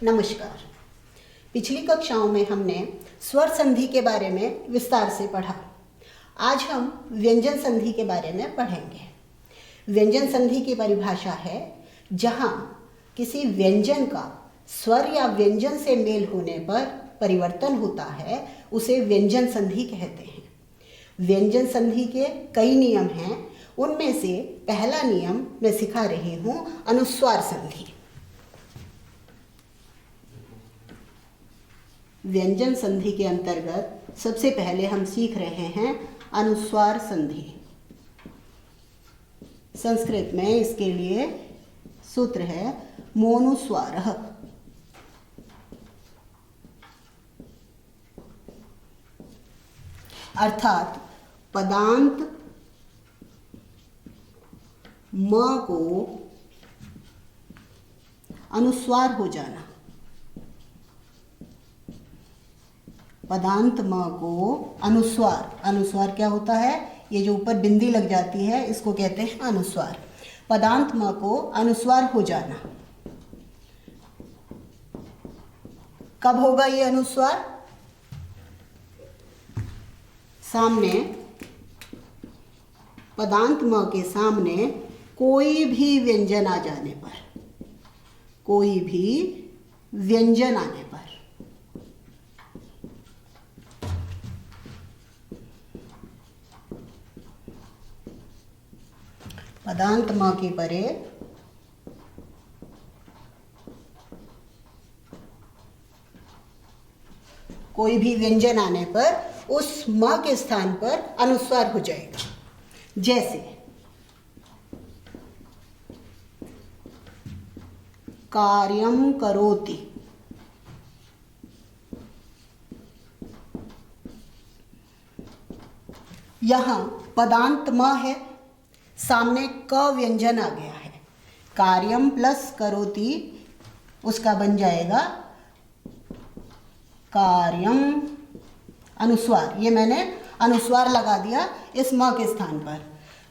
नमस्कार। पिछली कक्षाओं में हमने स्वर संधि के बारे में विस्तार से पढ़ा। आज हम व्यंजन संधि के बारे में पढ़ेंगे। व्यंजन संधि की परिभाषा है जहाँ किसी व्यंजन का स्वर या व्यंजन से मेल होने पर परिवर्तन होता है, उसे व्यंजन संधि कहते हैं। व्यंजन संधि के कई नियम हैं, उनमें से पहला नियम मैं सिखा रही हूँ, अनुस्वार संधि। व्यंजन संधि के अंतर्गत सबसे पहले हम सीख रहे हैं अनुस्वार संधि। संस्कृत में इसके लिए सूत्र है मोनुस्वारः। अर्थात पदांत म को अनुस्वार हो जाना। पदांत म को अनुस्वार क्या होता है? ये जो ऊपर बिंदी लग जाती है इसको कहते हैं अनुस्वार। पदांत म को अनुस्वार हो जाना। कब होगा ये अनुस्वार? सामने पदांत म के सामने कोई भी व्यंजन आ जाने पर, कोई भी व्यंजन आने पर। पदांत म के परे कोई भी व्यंजन आने पर उस म के स्थान पर अनुस्वार हो जाएगा। जैसे कार्यं करोति, यहाँ पदांत म है, सामने क व्यंजन आ गया है। कार्यम प्लस करोति उसका बन जाएगा कार्यम अनुस्वार। ये मैंने अनुस्वार लगा दिया इस म के स्थान पर।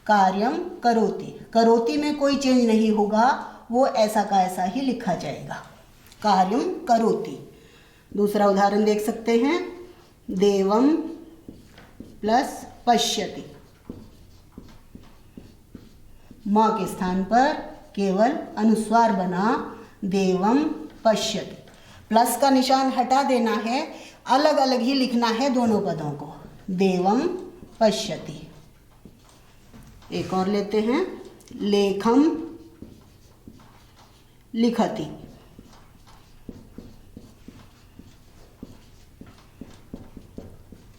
कार्यम करोति, करोति में कोई चेंज नहीं होगा, वो ऐसा का ऐसा ही लिखा जाएगा, कार्यम करोति। दूसरा उदाहरण देख सकते हैं, देवम प्लस पश्यति। म के स्थान पर केवल अनुस्वार बना, देवम पश्यति। प्लस का निशान हटा देना है, अलग अलग ही लिखना है दोनों पदों को, देवम पश्यति। एक और लेते हैं, लेखम लिखति।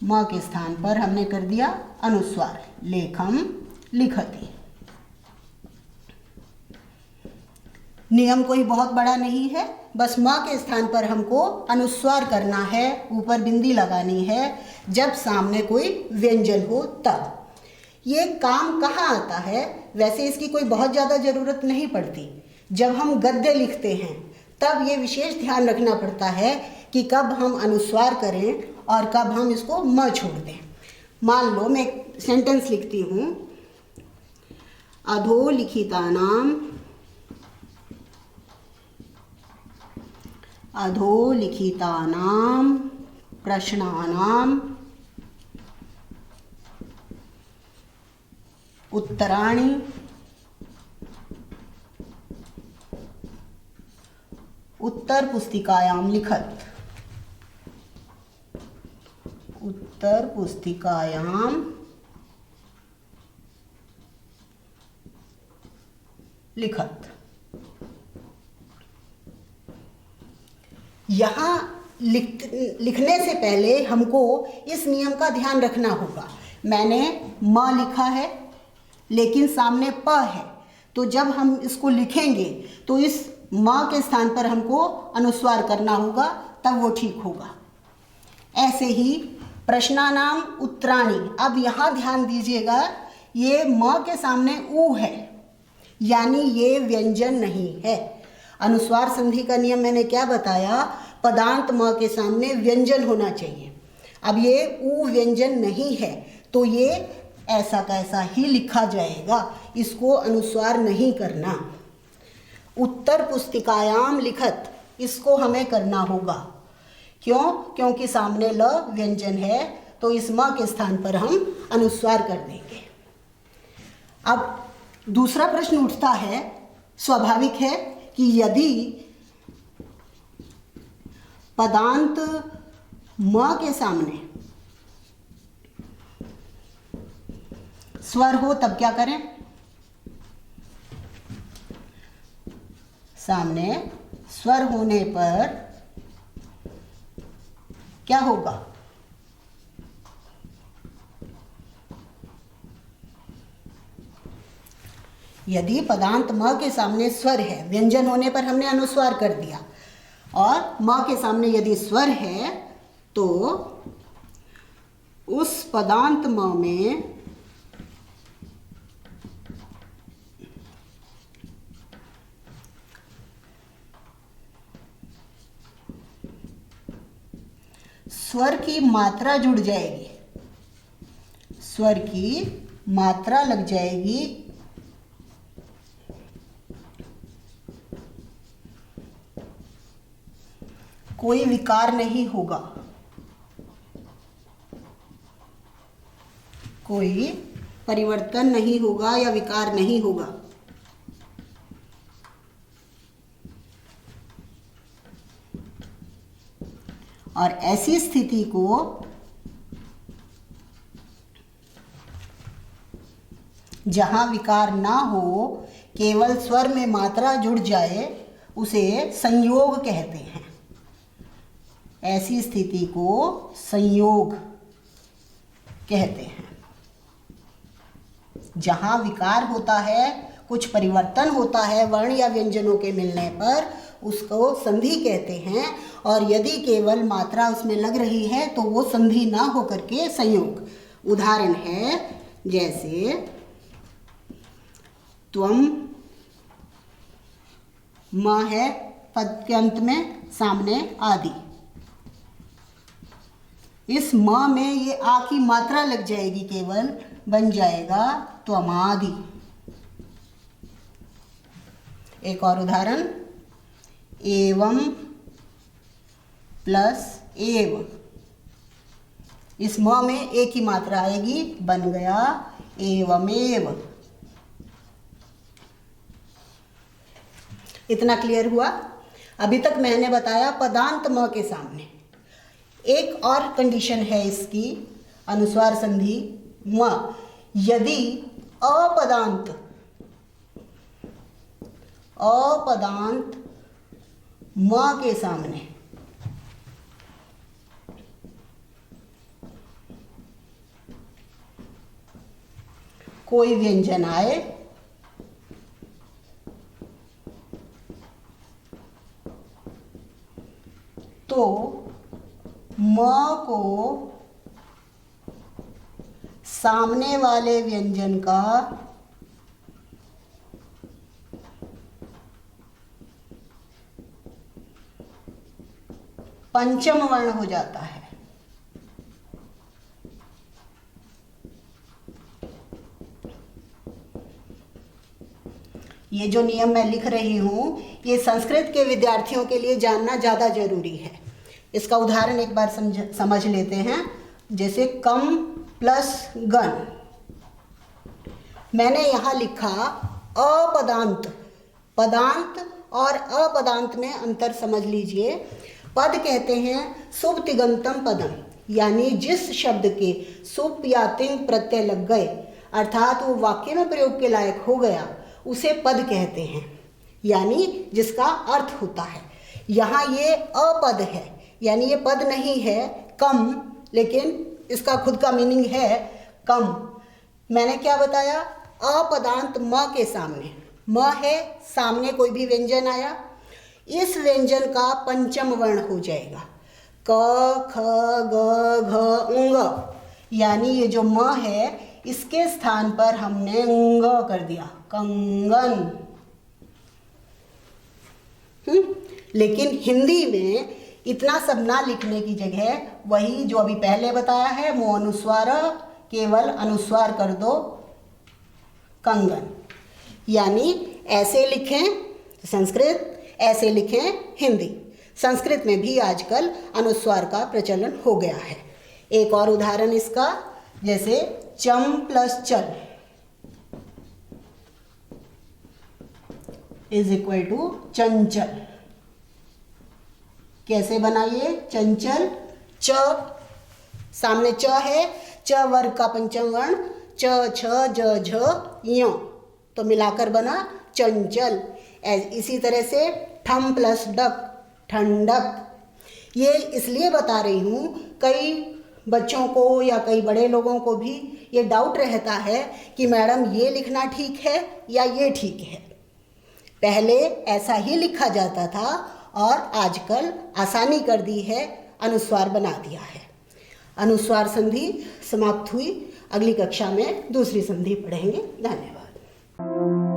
म के स्थान पर हमने कर दिया अनुस्वार, लेखम लिखति। नियम कोई बहुत बड़ा नहीं है, बस म के स्थान पर हमको अनुस्वार करना है, ऊपर बिंदी लगानी है जब सामने कोई व्यंजन हो तब। ये काम कहाँ आता है? वैसे इसकी कोई बहुत ज़्यादा ज़रूरत नहीं पड़ती। जब हम गद्य लिखते हैं तब ये विशेष ध्यान रखना पड़ता है कि कब हम अनुस्वार करें और कब हम इसको म छोड़ दें। मान लो मैं एक सेंटेंस लिखती हूँ, अधोलिखितानां प्रश्नानां उत्तराणि उत्तर पुस्तिकायां लिखत। उत्तर पुस्तिकायां लिखत। यहाँ लिखने से पहले हमको इस नियम का ध्यान रखना होगा। मैंने म लिखा है लेकिन सामने प है, तो जब हम इसको लिखेंगे तो इस म के स्थान पर हमको अनुस्वार करना होगा, तब वो ठीक होगा। ऐसे ही प्रश्नानाम उत्तराणि, अब यहाँ ध्यान दीजिएगा, ये म के सामने ऊ है, यानी ये व्यंजन नहीं है। अनुस्वार संधि का नियम मैंने क्या बताया? पदांत म के सामने व्यंजन होना चाहिए। अब ये ऊ व्यंजन नहीं है तो ये ऐसा का ऐसा ही लिखा जाएगा, इसको अनुस्वार नहीं करना। उत्तर पुस्तिकायाम लिखत, इसको हमें करना होगा। क्यों? क्योंकि सामने ल व्यंजन है, तो इस म के स्थान पर हम अनुस्वार कर देंगे। अब दूसरा प्रश्न उठता है, स्वाभाविक है कि यदि पदांत म के सामने स्वर हो तब क्या करें? सामने स्वर होने पर क्या होगा? यदि पदांत म के सामने स्वर है, व्यंजन होने पर हमने अनुस्वार कर दिया, और म के सामने यदि स्वर है तो उस पदांत म में स्वर की मात्रा जुड़ जाएगी, स्वर की मात्रा लग जाएगी, कोई विकार नहीं होगा, कोई परिवर्तन नहीं होगा या विकार नहीं होगा। और ऐसी स्थिति को जहां विकार ना हो, केवल स्वर में मात्रा जुड़ जाए, उसे संयोग कहते हैं। ऐसी स्थिति को संयोग कहते हैं। जहां विकार होता है, कुछ परिवर्तन होता है वर्ण या व्यंजनों के मिलने पर, उसको संधि कहते हैं। और यदि केवल मात्रा उसमें लग रही है तो वो संधि ना होकर के संयोग। उदाहरण है जैसे त्वम, म है पद के अंत में, सामने आदि। इस म में ये आ की मात्रा लग जाएगी, केवल बन जाएगा त्वमादि। एक और उदाहरण, एवं प्लस एव, इस म में एक ही मात्रा आएगी, बन गया एवमेव। इतना क्लियर हुआ? अभी तक मैंने बताया पदांत म के सामने। एक और कंडीशन है इसकी, अनुस्वार संधि म, यदि अपदांत म के सामने कोई व्यंजन आए तो म को सामने वाले व्यंजन का पंचम वर्ण हो जाता है। ये जो नियम मैं लिख रही हूँ, ये संस्कृत के विद्यार्थियों के लिए जानना ज़्यादा जरूरी है। इसका उदाहरण एक बार समझ लेते हैं। जैसे कम प्लस गण, मैंने यहाँ लिखा अपदांत। पदांत और अपदांत में अंतर समझ लीजिए। पद कहते हैं शुभ तिगंतम पदम, यानी जिस शब्द के सुप या तिंग प्रत्यय लग गए, अर्थात वो वाक्य में प्रयोग के लायक हो गया, उसे पद कहते हैं, यानी जिसका अर्थ होता है। यहाँ ये अपद है, यानी ये पद नहीं है, कम, लेकिन इसका खुद का मीनिंग है कम। मैंने क्या बताया? अपदांत म के सामने, म है, सामने कोई भी व्यंजन आया, इस व्यंजन का पंचम वर्ण हो जाएगा, क ख ग घ उंग, यानी ये जो म है इसके स्थान पर हमने उंग कर दिया, कंगन। लेकिन हिंदी में इतना सब ना लिखने की जगह वही जो अभी पहले बताया है, वो अनुस्वार, केवल अनुस्वार कर दो, कंगन। यानी ऐसे लिखें संस्कृत, ऐसे लिखें हिंदी। संस्कृत में भी आजकल अनुस्वार का प्रचलन हो गया है। एक और उदाहरण इसका, जैसे चम प्लस चल इज इक्वल टू चंचल। कैसे बनाइए? चंचल, च सामने च है, च वर्ग का पंचम वर्ण, च छ ज झ य, तो मिलाकर बना चंचल। इसी तरह से ठम प्लस डक, ठंडक। ये इसलिए बता रही हूँ, कई बच्चों को या कई बड़े लोगों को भी ये डाउट रहता है कि मैडम ये लिखना ठीक है या ये ठीक है। पहले ऐसा ही लिखा जाता था और आजकल आसानी कर दी है, अनुस्वार बना दिया है। अनुस्वार संधि समाप्त हुई। अगली कक्षा में दूसरी संधि पढ़ेंगे। धन्यवाद।